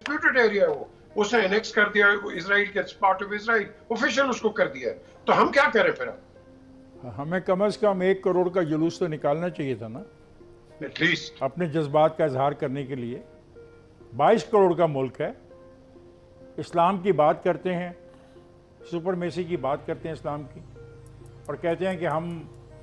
Disputed area है वो, उसने एनेक्स कर दिया इसराइल के, पार्ट ऑफ इसराइल, ऑफिशियल उसको कर दिया है। तो हम क्या करें फिर? हमें कम से कम 1 करोड़ का जुलूस तो निकालना चाहिए था ना, एटलीस्ट अपने जज्बात का इजहार करने के लिए। 22 करोड़ का मुल्क है, इस्लाम की बात करते हैं, सुपरमेसी की बात करते हैं इस्लाम की, और कहते हैं कि हम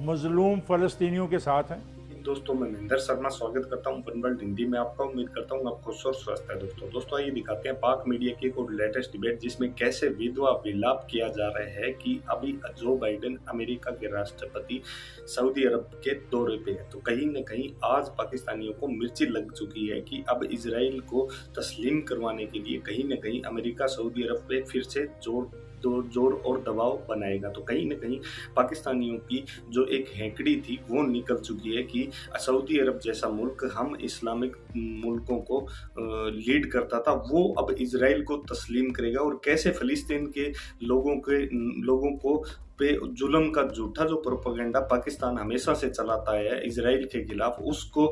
मजलूम फ़लस्तीनियों के साथ हैं। दोस्तों, मैं महेंद्र शर्मा स्वागत करता हूं वन वर्ल्ड हिंदी में आपका। उम्मीद करता हूं आपको स्वस्थ है। दोस्तों आइए दिखाते हैं पाक मीडिया की एक लेटेस्ट डिबेट, जिसमें कैसे विधवा विलाप किया जा रहा है कि अभी जो बाइडेन अमेरिका के राष्ट्रपति सऊदी अरब के दौरे पे है, तो कहीं न कहीं आज पाकिस्तानियों को मिर्ची लग चुकी है कि अब इसराइल को तस्लीम करवाने के लिए कहीं न कहीं अमेरिका सऊदी अरब पे फिर से जोर और दबाव बनाएगा। तो कहीं न कहीं पाकिस्तानियों की जो एक हैंकड़ी थी वो निकल चुकी है कि सऊदी अरब जैसा मुल्क हम इस्लामिक मुल्कों को लीड करता था, वो अब इजराइल को तस्लीम करेगा। और कैसे फ़लस्तीन के लोगों को पे जुल्म का झूठा जो प्रोपेगेंडा पाकिस्तान हमेशा से चलाता है इजराइल के खिलाफ, उसको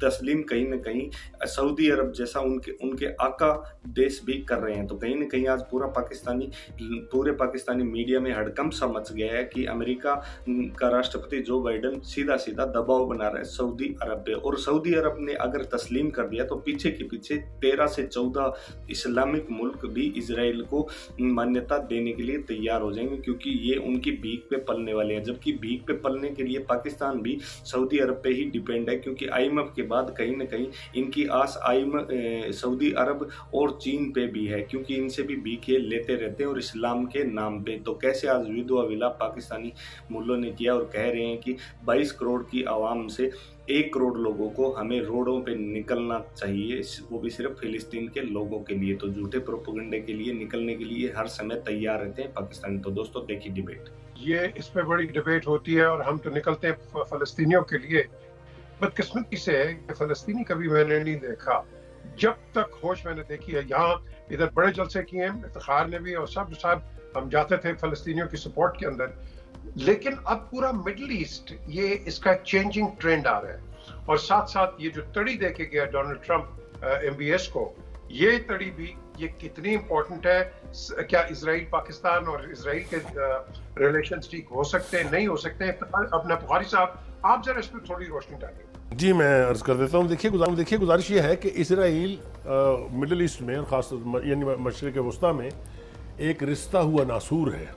तस्लीम कहीं न कहीं सऊदी अरब जैसा उनके आका देश भी कर रहे हैं। तो कहीं न कहीं आज पूरे पाकिस्तानी मीडिया में हड़कंप सा मच गया है कि अमेरिका का राष्ट्रपति जो बाइडेन सीधा दबाव बना रहा है सऊदी अरब पे, और सऊदी अरब ने अगर तस्लीम कर दिया तो पीछे के पीछे 13 से 14 इस्लामिक मुल्क भी इजराइल को मान्यता देने के लिए तैयार हो जाएंगे, क्योंकि ये उनकी भीख पे पलने वाले हैं। जबकि भीख पे पलने के लिए पाकिस्तान भी सऊदी अरब पे ही डिपेंड है, क्योंकि आईएमएफ के बाद कहीं न कहीं इनकी आस सऊदी अरब और चीन पे भी है, क्योंकि इनसे भी भीखे लेते रहते हैं और इस्लाम के नाम पे। तो कैसे आज विधवा विलाप पाकिस्तानी मुल्लों ने किया और कह रहे हैं कि 22 करोड़ की आवाम से 1 करोड़ लोगों को हमें रोडों पे निकलना चाहिए, वो भी सिर्फ फिलिस्तीन के लोगों के लिए। तो झूठे प्रोपेगेंडे के लिए निकलने के लिए हर समय तैयार रहते हैं पाकिस्तानी। तो दोस्तों देखिए डिबेट, ये इस पे बड़ी डिबेट होती है और हम तो निकलते हैं फलस्तीनियों के लिए। बदकिस्मती से है कि फलस्तीनी कभी मैंने नहीं देखा, जब तक होश मैंने देखी है। यहाँ इधर बड़े जलसे किए हैं, इफ्तिखार ने भी, और सब साहब हम जाते थे फलस्तीनियों की सपोर्ट के अंदर। लेकिन अब पूरा मिडल ईस्ट ये इसका चेंजिंग ट्रेंड आ रहा है, और साथ साथ ये जो तड़ी दे के गया डोनाल्ड ट्रंप MBS को, ये तड़ी भी ये कितनी इंपॉर्टेंट है। क्या इसराइल पाकिस्तान और इसराइल के रिलेशंस ठीक हो सकते हैं, नहीं हो सकते हैं? अपना बुखारी साहब, आप जरा इस पर थोड़ी रोशनी डालिए। जी, मैं अर्ज कर देता हूँ। देखिए गुजारिश ये है कि इसराइल मिडिल ईस्ट में और ख़ास यानी मशरिक़ वस्ता में एक रिश्ता हुआ नासूर है,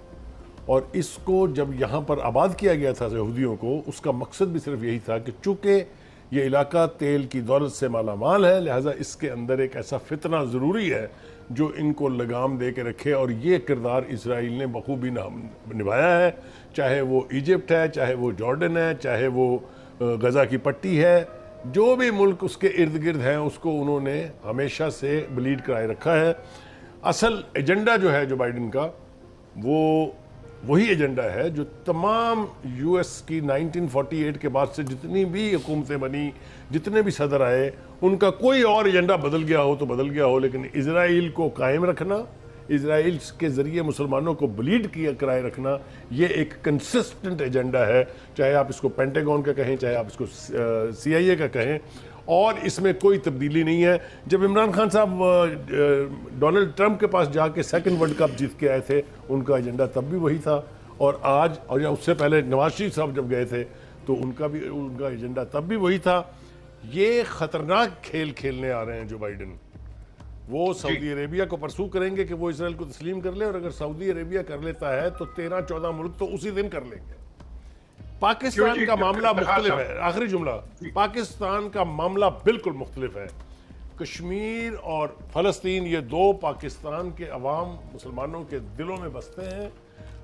और इसको जब यहाँ पर आबाद किया गया था यहूदियों को, उसका मकसद भी सिर्फ यही था कि चूँकि ये इलाका तेल की दौलत से मालामाल है, लिहाजा इसके अंदर एक ऐसा फितना ज़रूरी है जो इनको लगाम दे के रखे, और ये किरदार इसराइल ने बखूबी निभाया है। चाहे वो इजिप्ट है, चाहे वो जॉर्डन है, चाहे वो गज़ा की पट्टी है, जो भी मुल्क उसके इर्द गिर्द हैं उसको उन्होंने हमेशा से ब्लीड कराए रखा है। असल एजेंडा जो है जो बाइडेन का, वो वही एजेंडा है जो तमाम US की 1948 के बाद से जितनी भी हुकूमतें बनी, जितने भी सदर आए, उनका कोई और एजेंडा बदल गया हो तो बदल गया हो, लेकिन इजराइल को कायम रखना, इजराइल के ज़रिए मुसलमानों को ब्लीड किया कराए रखना, ये एक कंसिस्टेंट एजेंडा है। चाहे आप इसको पेंटागन का कहें, चाहे आप इसको CIA का कहें, और इसमें कोई तब्दीली नहीं है। जब इमरान खान साहब डोनाल्ड ट्रंप के पास जाके सेकंड वर्ल्ड कप जीत के आए थे, उनका एजेंडा तब भी वही था, और आज, और या उससे पहले नवाज शरीफ साहब जब गए थे तो उनका एजेंडा तब भी वही था। ये ख़तरनाक खेल खेलने आ रहे हैं जो बाइडेन। वो सऊदी अरेबिया को परसू करेंगे कि वो इसराइल को तस्लीम कर ले, और अगर सऊदी अरेबिया कर लेता है तो 13-14 मुल्क तो उसी दिन कर लेंगे। पाकिस्तान का मामला मुख्तलिफ है। आखिरी जुमला, पाकिस्तान का मामला बिल्कुल मुख्तलिफ है। कश्मीर और फ़लस्तीन, ये दो पाकिस्तान के अवाम मुसलमानों के दिलों में बसते हैं।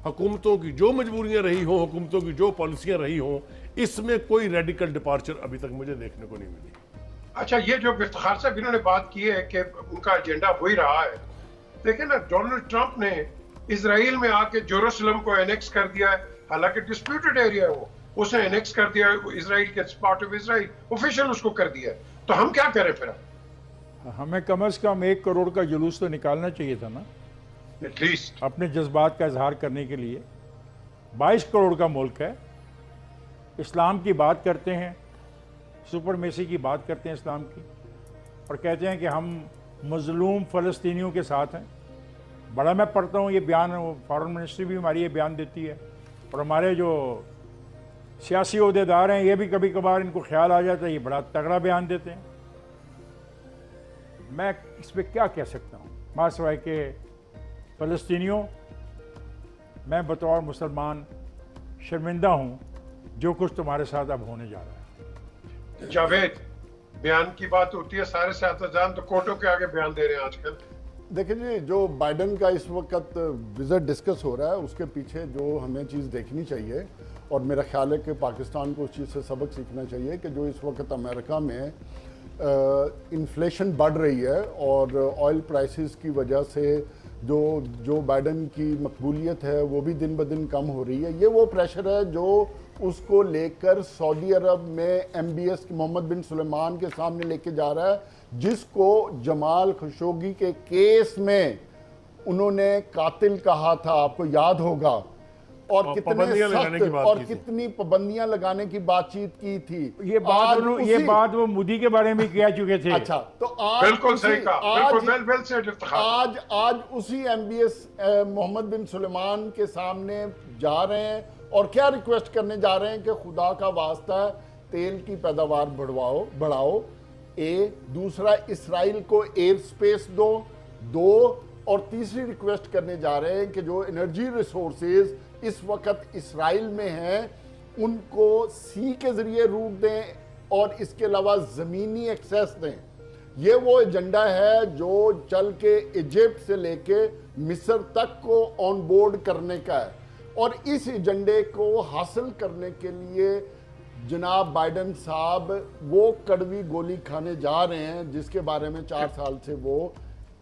हुकूमतों की जो मजबूरियां रही हों, हुकूमतों की जो पॉलिसियां रही हों, इसमें कोई रेडिकल डिपार्चर अभी तक मुझे देखने को नहीं मिली। अच्छा, ये जो इफ्तिखार साहब इन्होंने बात की है कि उनका एजेंडा वही रहा है, देखिए ना, डोनाल्ड ट्रंप ने इसराइल में आके जेरूसलम को एनेक्स कर दिया है, हालांकि डिस्प्यूटेड एरिया है वो, उसने एनेक्स कर दिया इसराइल के, पार्ट ऑफ इसराइल, ऑफिशियल उसको कर दिया है। तो हम क्या करें फिर? हमें कम से कम 1 करोड़ का जुलूस तो निकालना चाहिए था ना, एटलीस्ट अपने जज्बात का इजहार करने के लिए। 22 करोड़ का मुल्क है, इस्लाम की बात करते हैं, सुपरमेसी की बात करते हैं इस्लाम की, और कहते हैं कि हम मजलूम फ़लस्तीनियों के साथ हैं। बड़ा मैं पढ़ता हूँ ये बयान, फॉरेन मिनिस्ट्री भी हमारी ये बयान देती है, और हमारे जो सियासी ओहदेदार हैं ये भी कभी कभार इनको ख्याल आ जाता है, ये बड़ा तगड़ा बयान देते हैं। मैं इस पर क्या कह सकता हूँ मासिवाय के फ़लस्तीनियों, मैं बतौर मुसलमान शर्मिंदा हूँ जो कुछ तुम्हारे साथ अब होने जा रहा है। जावेद, बयान की बात होती है, सारे सियासतदान तो कोर्टों के आगे बयान दे रहे हैं आजकल। देखिए जी, जो बाइडन का इस वक्त विजिट डिस्कस हो रहा है उसके पीछे जो हमें चीज़ देखनी चाहिए, और मेरा ख्याल है कि पाकिस्तान को उस चीज़ से सबक सीखना चाहिए कि जो इस वक्त अमेरिका में इन्फ्लेशन बढ़ रही है और ऑयल प्राइसेस की वजह से जो बाइडन की मकबूलियत है वो भी दिन ब दिन कम हो रही है। ये वो प्रेशर है जो उसको लेकर सऊदी अरब में MBS मोहम्मद बिन सुलेमान के सामने लेके जा रहा है, जिसको जमाल खशोगी के केस में उन्होंने कातिल कहा था, आपको याद होगा, और कितने सख्त और कितनी पाबंदियां लगाने की बातचीत की थी। ये बात वो मोदी के बारे में कह चुके थे। अच्छा, तो आज बिल्कुल सही कहा, आज उसी MBS मोहम्मद बिन सुलेमान के सामने जा रहे हैं और क्या रिक्वेस्ट करने जा रहे हैं कि खुदा का वास्ता है तेल की पैदावार बढ़ाओ। दूसरा, इसराइल को एयर स्पेस दो, और तीसरी रिक्वेस्ट करने जा रहे हैं कि जो एनर्जी रिसोर्सेज इस वक्त इसराइल में हैं उनको सी के जरिए रूट दें और इसके अलावा ज़मीनी एक्सेस दें। ये वो एजेंडा है जो चल के इजिप्ट से लेके मिस्र तक को ऑन बोर्ड करने का है, और इस एजेंडे को हासिल करने के लिए जनाब बाइडन साहब वो कड़वी गोली खाने जा रहे हैं जिसके बारे में 4 साल से वो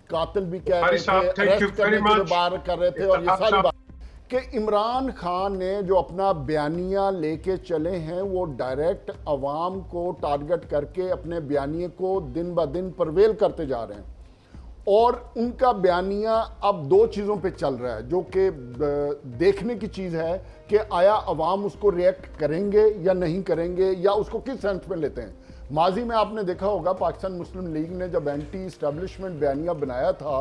कातिल भी कह रहे थे, अरेस्ट करने की बात कर रहे थे। और ये सारी बात कि इमरान खान ने जो अपना बयानिया लेके चले हैं वो डायरेक्ट अवाम को टारगेट करके अपने बयानिए को दिन ब दिन परवेल करते जा रहे हैं, और उनका बयानिया अब 2 चीज़ों पे चल रहा है जो कि देखने की चीज़ है कि आया अवाम उसको रिएक्ट करेंगे या नहीं करेंगे, या उसको किस सेंस में लेते हैं। माजी में आपने देखा होगा पाकिस्तान मुस्लिम लीग ने जब एंटी इस्टेब्लिशमेंट बयानिया बनाया था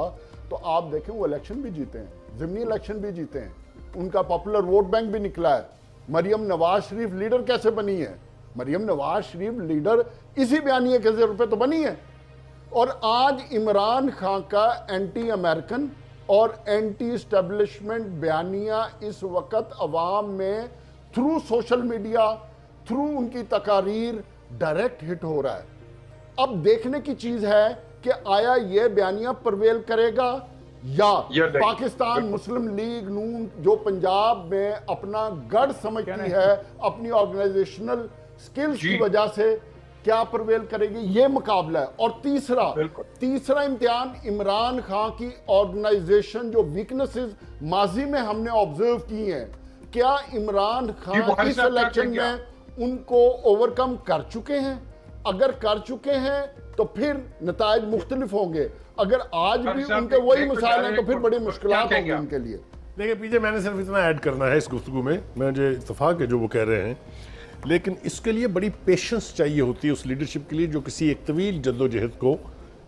तो आप देखें वो इलेक्शन भी जीते हैं, ज़िमनी इलेक्शन भी जीते हैं, उनका पॉपुलर वोट बैंक भी निकला है। मरियम नवाज शरीफ लीडर कैसे बनी है? मरियम नवाज शरीफ लीडर इसी बयानिया के ज़रिए पे तो बनी है। और आज इमरान खान का एंटी अमेरिकन और एंटी इस्टेब्लिशमेंट बयानिया इस वक्त अवाम में थ्रू सोशल मीडिया, थ्रू उनकी तकारीर डायरेक्ट हिट हो रहा है। अब देखने की चीज है कि आया ये बयानिया परवेल करेगा या पाकिस्तान मुस्लिम लीग नून जो पंजाब में अपना गढ़ समझती है अपनी ऑर्गेनाइजेशनल स्किल्स की वजह से क्या परवेल करेगी, ये मुकाबला है। और तीसरा इम्तिहान इमरान खान की ऑर्गेनाइजेशन जो वीकनेसेस माजी में हमने ऑब्जर्व की हैं, क्या इमरान खान इस इलेक्शन में उनको ओवरकम कर चुके हैं? अगर कर चुके हैं तो फिर नतायज मुख्तलिफ होंगे, अगर आज भी उनके वही मिसाल हैं तो फिर बड़ी मुश्किलात होंगी उनके लिए। देखिए पीछे मैंने सिर्फ इतना ऐड करना है इस गुफ्तगू में, मुझे इत्तेफाक है जो वो कह रहे हैं, लेकिन इसके लिए बड़ी पेशेंस चाहिए होती है उस लीडरशिप के लिए जो किसी एक तवील जद्दोजहद को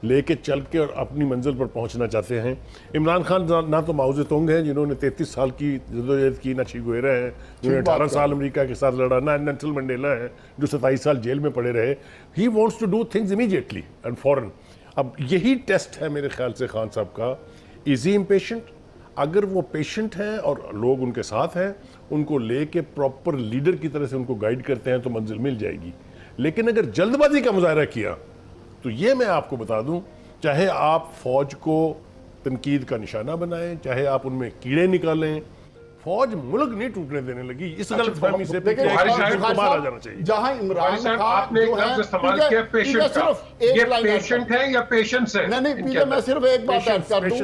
लेके चल के और अपनी मंजिल पर पहुंचना चाहते हैं। इमरान खान ना तो माओ ज़ेतुंग हैं जिन्होंने 33 साल की जद्दोजहद की, ना चे गुवेरा हैं जिन्होंने 18 साल अमेरिका के साथ लड़ा, ना नेल्सन मंडेला है जो 27 साल जेल में पड़े रहे। He wants to do things immediately and फॉरन। अब यही टेस्ट है मेरे ख्याल से खान साहब का, इज ही इम्पेशेंट? अगर वो पेशेंट हैं और लोग उनके साथ हैं, उनको लेके प्रॉपर लीडर की तरह से उनको गाइड करते हैं तो मंजिल मिल जाएगी। लेकिन अगर जल्दबाजी का मुजाहरा किया तो ये मैं आपको बता दूं, चाहे आप फौज को तनकीद का निशाना बनाएं, चाहे आप उनमें कीड़े निकालें, फौज मुल्क नहीं टूटने देने लगी। इस गलतफहमी से बाहर आ जाना चाहिए। जहां इमरान खान आपने एक लफ्ज इस्तेमाल किया पेशेंट का, ये पेशेंट है या पेशेंस है? नहीं, मैं सिर्फ एक बात ऐड कर दूं